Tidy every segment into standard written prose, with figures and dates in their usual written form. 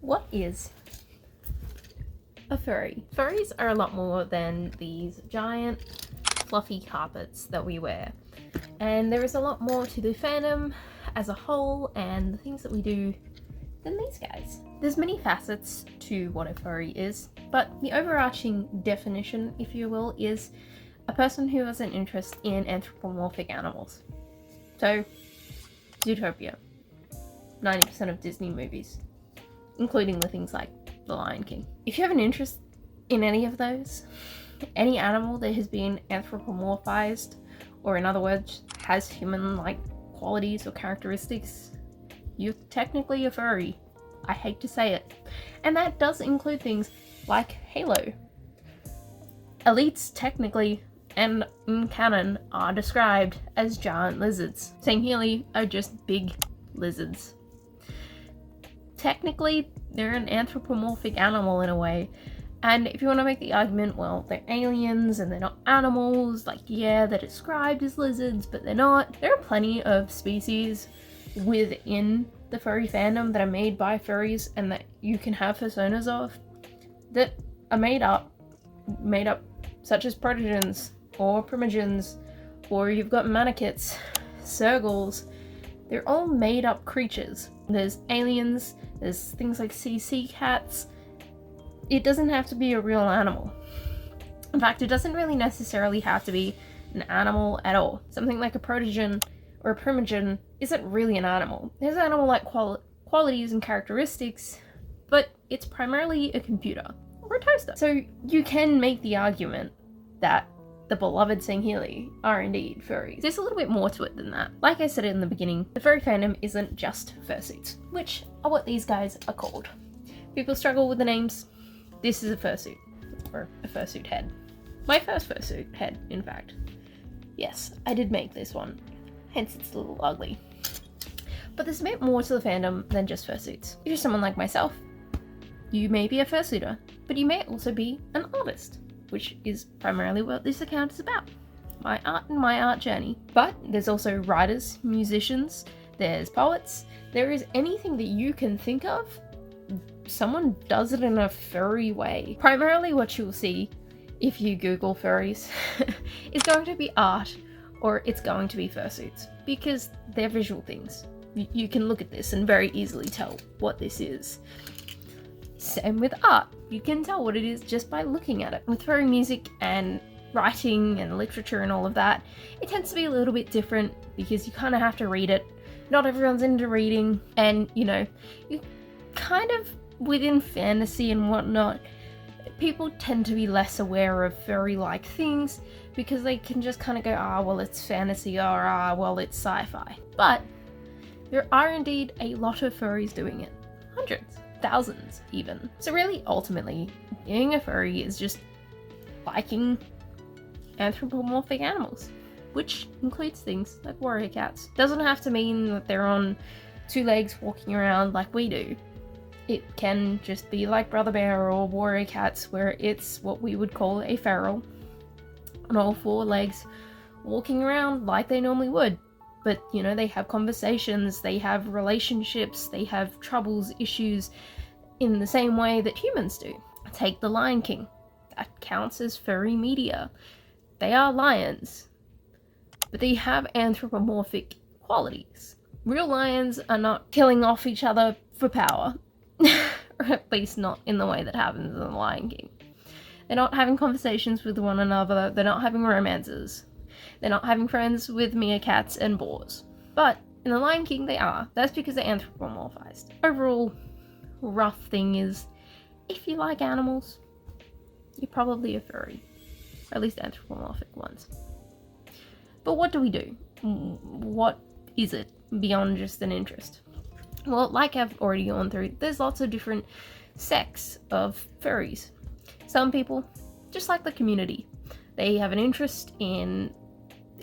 What is a furry? Furries are a lot more than these giant fluffy carpets that we wear, and there is a lot more to the fandom as a whole and the things that we do than these guys. There's many facets to what a furry is, but the overarching definition, if you will, is a person who has an interest in anthropomorphic animals. So, Zootopia, 90% of Disney movies, including the things like The Lion King. If you have an interest in any of those, any animal that has been anthropomorphized, or in other words, has human-like qualities or characteristics, you're technically a furry. I hate to say it. And that does include things like Halo. Elites technically, and in canon, are described as giant lizards. Sangheili are just big lizards. Technically, they're an anthropomorphic animal in a way. And if you want to make the argument, well, they're aliens and they're not animals, like, yeah, they're described as lizards, but they're not. There are plenty of species within the furry fandom that are made by furries and that you can have personas of that are made up, such as protogens or primogens, or you've got manakits, sergals. They're all made up creatures. There's aliens, there's things like CC cats. It doesn't have to be a real animal. In fact, it doesn't really necessarily have to be an animal at all. Something like a protogen or a primogen isn't really an animal. It has animal-like qualities and characteristics, but it's primarily a computer or a toaster. So you can make the argument that the beloved Sangheili are indeed furries. There's a little bit more to it than that. Like I said in the beginning, the furry fandom isn't just fursuits, which are what these guys are called. People struggle with the names. This is a fursuit, or a fursuit head. My first fursuit head, in fact. Yes, I did make this one, hence it's a little ugly. But there's a bit more to the fandom than just fursuits. If you're someone like myself, you may be a fursuiter, but you may also be an artist, which is primarily what this account is about. My art and my art journey. But there's also writers, musicians, there's poets, there is anything that you can think of, someone does it in a furry way. Primarily what you'll see if you Google furries is going to be art, or it's going to be fursuits, because they're visual things. You can look at this and very easily tell what this is. Same with art. You can tell what it is just by looking at it. With furry music and writing and literature and all of that, it tends to be a little bit different because you kind of have to read it. Not everyone's into reading, and you kind of, within fantasy and whatnot, people tend to be less aware of furry-like things because they can just kind of go, well, it's fantasy, or well, it's sci-fi. But there are indeed a lot of furries doing it. Hundreds. Thousands, even. So really, ultimately, being a furry is just liking anthropomorphic animals, which includes things like warrior cats. Doesn't have to mean that they're on two legs walking around like we do. It can just be like Brother Bear or warrior cats, where it's what we would call a feral, on all four legs, walking around like they normally would. But, they have conversations, they have relationships, they have troubles, issues, in the same way that humans do. Take The Lion King. That counts as furry media. They are lions, but they have anthropomorphic qualities. Real lions are not killing off each other for power. Or at least not in the way that happens in The Lion King. They're not having conversations with one another, they're not having romances. They're not having friends with meerkats and boars. But in The Lion King they are. That's because they're anthropomorphized. Overall, rough thing is, if you like animals, you're probably a furry. Or at least anthropomorphic ones. But what do we do? What is it beyond just an interest? Well, like I've already gone through, there's lots of different sects of furries. Some people, just like the community, they have an interest in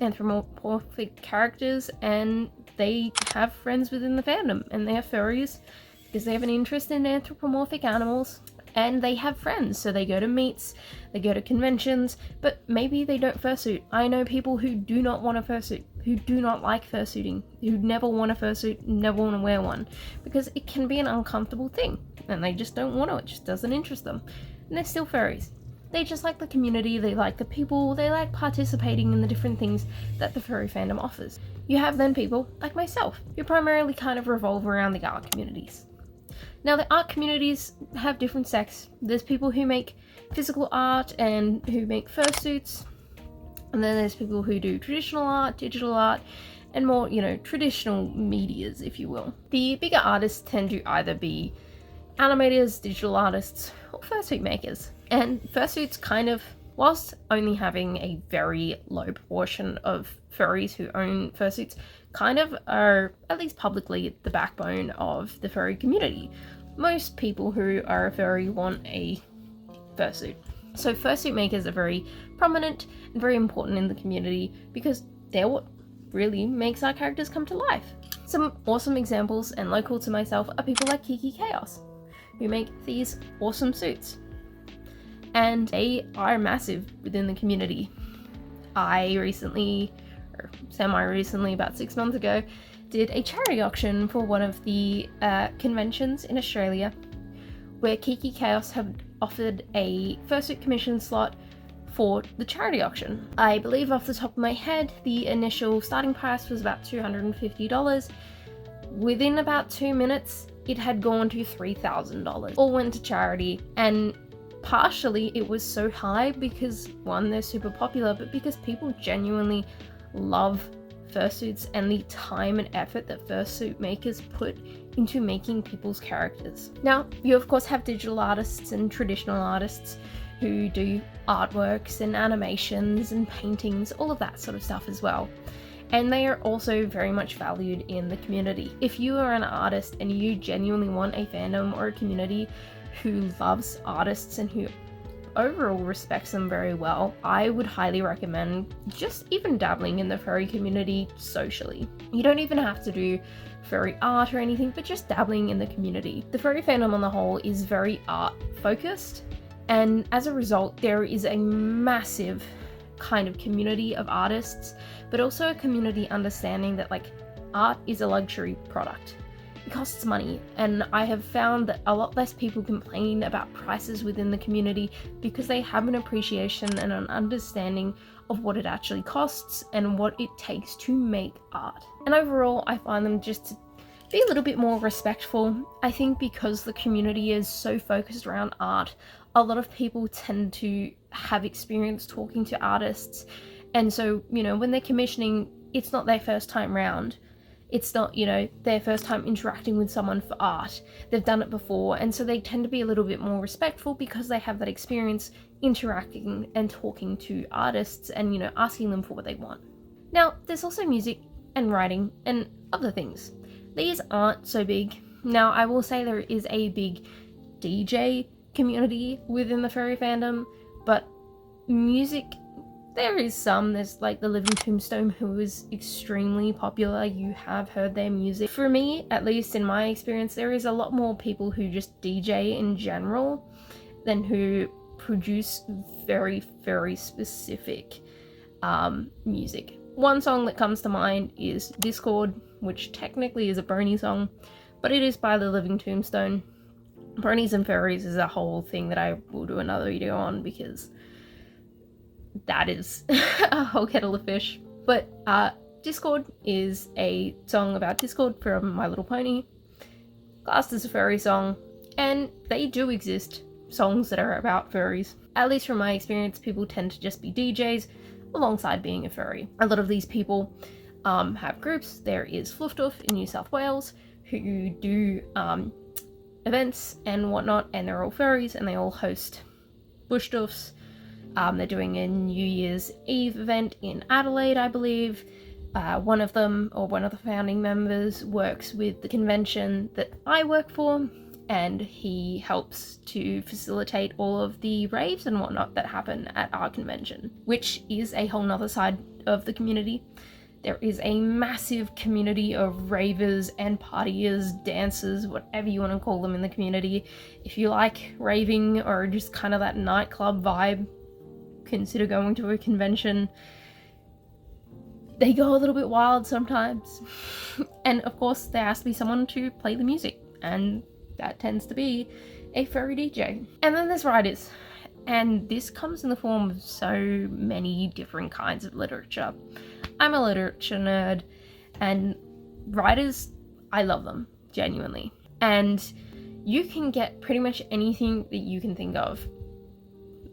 anthropomorphic characters and they have friends within the fandom, and they are furries because they have an interest in anthropomorphic animals and they have friends, so they go to meets, they go to conventions, but maybe they don't fursuit. I know people who do not want to fursuit. who do not like fursuiting, who never want a fursuit, never want to wear one, because it can be an uncomfortable thing, and they just don't want to, it just doesn't interest them. And they're still furries. They just like the community, they like the people, they like participating in the different things that the furry fandom offers. You have then people like myself, who primarily kind of revolve around the art communities. Now, the art communities have different sects. There's people who make physical art and who make fursuits, and then there's people who do traditional art, digital art, and more, traditional medias, if you will. The bigger artists tend to either be animators, digital artists, or fursuit makers. And fursuits kind of, whilst only having a very low proportion of furries who own fursuits, kind of are, at least publicly, the backbone of the furry community. Most people who are a furry want a fursuit. So fursuit makers are very prominent and very important in the community because they're what really makes our characters come to life. Some awesome examples, and local to myself, are people like Kiki Chaos, who make these awesome suits. And they are massive within the community. I recently, or semi-recently, about 6 months ago, did a charity auction for one of the conventions in Australia, where Kiki Chaos have offered a fursuit commission slot for the charity auction. I believe off the top of my head, the initial starting price was about $250. Within about 2 minutes, it had gone to $3,000. All went to charity, and partially it was so high because, one, they're super popular, but because people genuinely love fursuits and the time and effort that fursuit makers put into making people's characters. Now, you of course have digital artists and traditional artists who do artworks and animations and paintings, all of that sort of stuff as well. And they are also very much valued in the community. If you are an artist and you genuinely want a fandom or a community who loves artists and who overall respects them very well, I would highly recommend just even dabbling in the furry community socially. You don't even have to do furry art or anything, but just dabbling in the community. The furry fandom on the whole is very art focused, and as a result there is a massive kind of community of artists, but also a community understanding that art is a luxury product. It costs money, and I have found that a lot less people complain about prices within the community because they have an appreciation and an understanding of what it actually costs and what it takes to make art. And overall, I find them just to be a little bit more respectful. I think because the community is so focused around art, a lot of people tend to have experience talking to artists, and so, when they're commissioning, it's not their first time round. It's not, their first time interacting with someone for art. They've done it before, and so they tend to be a little bit more respectful because they have that experience interacting and talking to artists and, asking them for what they want. Now, there's also music and writing and other things. These aren't so big. Now, I will say there is a big DJ community within the furry fandom, but music, there is some. There's the Living Tombstone, who is extremely popular. You have heard their music. For me, at least in my experience, there is a lot more people who just DJ in general than who produce very, very specific music. One song that comes to mind is Discord, which technically is a brony song, but it is by the Living Tombstone. Bronies and furries is a whole thing that I will do another video on because that is a whole kettle of fish. But Discord is a song about Discord from My Little Pony, classed as a furry song, and they do exist songs that are about furries. At least from my experience, people tend to just be DJs alongside being a furry. A lot of these people have groups. There is Fluffduff in New South Wales who do events and whatnot, and they're all furries and they all host bush duffs. They're doing a New Year's Eve event in Adelaide, I believe. One of them, or one of the founding members, works with the convention that I work for, and he helps to facilitate all of the raves and whatnot that happen at our convention, which is a whole nother side of the community. There is a massive community of ravers and partiers, dancers, whatever you want to call them in the community. If you like raving or just kind of that nightclub vibe, consider going to a convention. They go a little bit wild sometimes. And of course, there has to be someone to play the music, and that tends to be a furry DJ. And then there's writers. And this comes in the form of so many different kinds of literature. I'm a literature nerd, and writers, I love them, genuinely. And you can get pretty much anything that you can think of.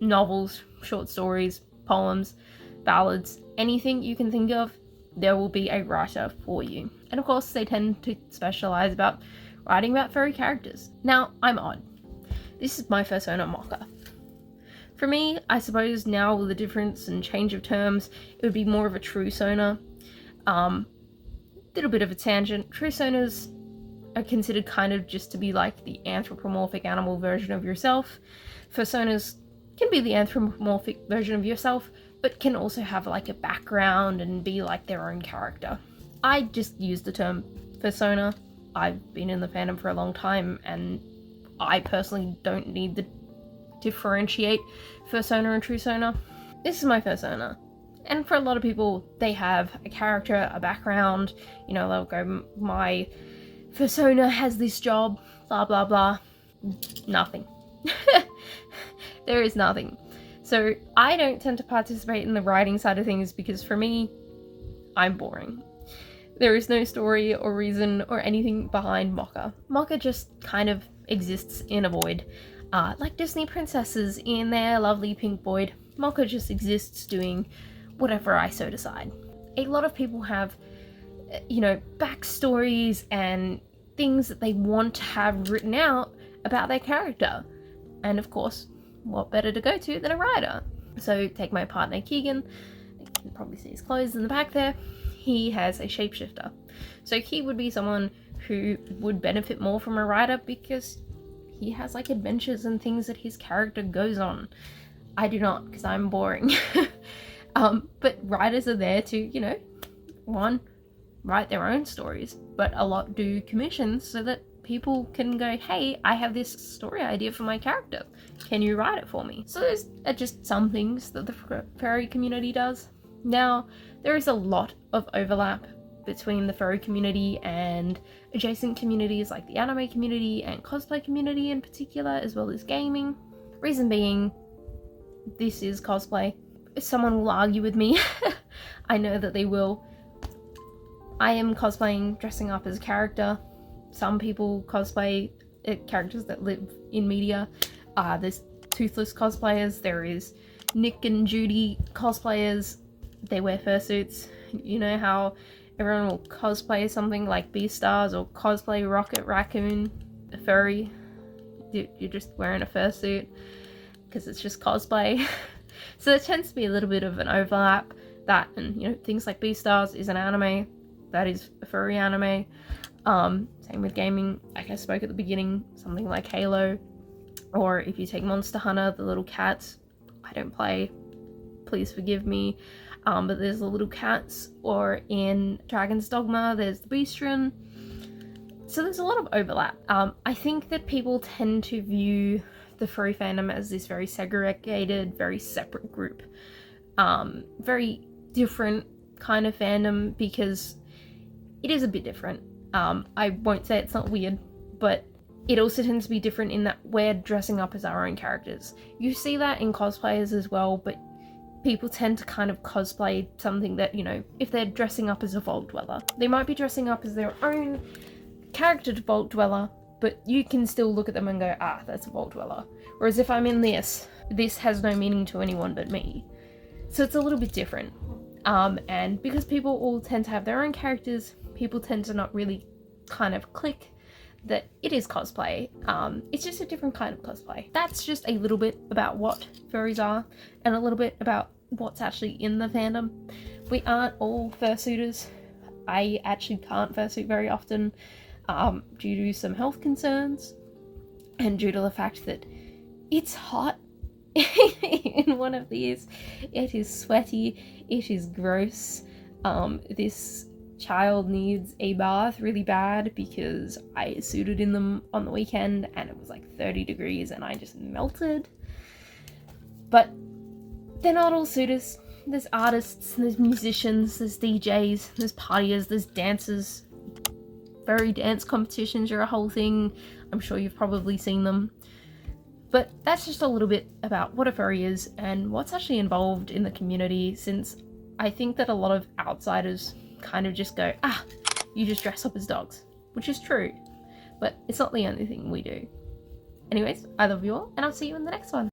Novels, short stories, poems, ballads, anything you can think of, there will be a writer for you. And of course, they tend to specialize about writing about furry characters. Now, I'm odd. This is my persona, Mocha. For me, I suppose now with the difference and change of terms, it would be more of a true sona. Little bit of a tangent. True sonas are considered kind of just to be like the anthropomorphic animal version of yourself. Fursonas can be the anthropomorphic version of yourself, but can also have like a background and be like their own character. I just use the term persona. I've been in the fandom for a long time, and I personally don't need to differentiate fursona and trusona. This is my fursona. And for a lot of people, they have a character, a background, you know, they'll go, my fursona has this job, blah, blah, blah. Nothing. There is nothing. So I don't tend to participate in the writing side of things because for me, I'm boring. There is no story or reason or anything behind Mocha. Mocha just kind of exists in a void. Like Disney princesses in their lovely pink void. Mocha just exists doing whatever I so decide. A lot of people have, you know, backstories and things that they want to have written out about their character. And of course, what better to go to than a writer? So take my partner Keegan, you can probably see his clothes in the back there. He has a shapeshifter. So he would be someone who would benefit more from a writer because he has like adventures and things that his character goes on. I do not, because I'm boring. But writers are there to, you know, one, write their own stories, but a lot do commissions so that people can go, hey, I have this story idea for my character. Can you write it for me? So those are just some things that the furry community does. Now, there is a lot of overlap between the furry community and adjacent communities like the anime community and cosplay community in particular, as well as gaming. Reason being, this is cosplay. Someone will argue with me. I know that they will. I am cosplaying, dressing up as a character. Some people cosplay characters that live in media. There's toothless cosplayers. There is Nick and Judy cosplayers. They wear fursuits. You know how everyone will cosplay something like Beastars or cosplay Rocket Raccoon, a furry. You're just wearing a fursuit because it's just cosplay. So there tends to be a little bit of an overlap. That and, you know, things like Beastars is an anime. That is a furry anime. Same with gaming. Like I spoke at the beginning, something like Halo. Or if you take Monster Hunter, the little cats. I don't play. Please forgive me. But there's the little cats. Or in Dragon's Dogma, there's the Beastren. So there's a lot of overlap. I think that people tend to view the furry fandom as this very segregated, very separate group. Very different kind of fandom because it is a bit different. I won't say it's not weird, but it also tends to be different in that we're dressing up as our own characters. You see that in cosplayers as well, but people tend to kind of cosplay something that, you know, if they're dressing up as a Vault Dweller, they might be dressing up as their own character to Vault Dweller, but you can still look at them and go, ah, that's a Vault Dweller. Whereas if I'm in this has no meaning to anyone but me. So it's a little bit different. And because people all tend to have their own characters, people tend to not really kind of click that it is cosplay. It's just a different kind of cosplay. That's just a little bit about what furries are and a little bit about what's actually in the fandom. We aren't all fursuiters. I actually can't fursuit very often due to some health concerns and due to the fact that it's hot in one of these. It is sweaty, it is gross. This child needs a bath really bad because I suited in them on the weekend and it was like 30 degrees and I just melted. But they're not all suitors. There's artists, there's musicians, there's DJs, there's partiers, there's dancers. Furry dance competitions are a whole thing. I'm sure you've probably seen them. But that's just a little bit about what a furry is and what's actually involved in the community, since I think that a lot of outsiders kind of just go, you just dress up as dogs, which is true, but it's not the only thing we do. Anyways, I love you all, and I'll see you in the next one.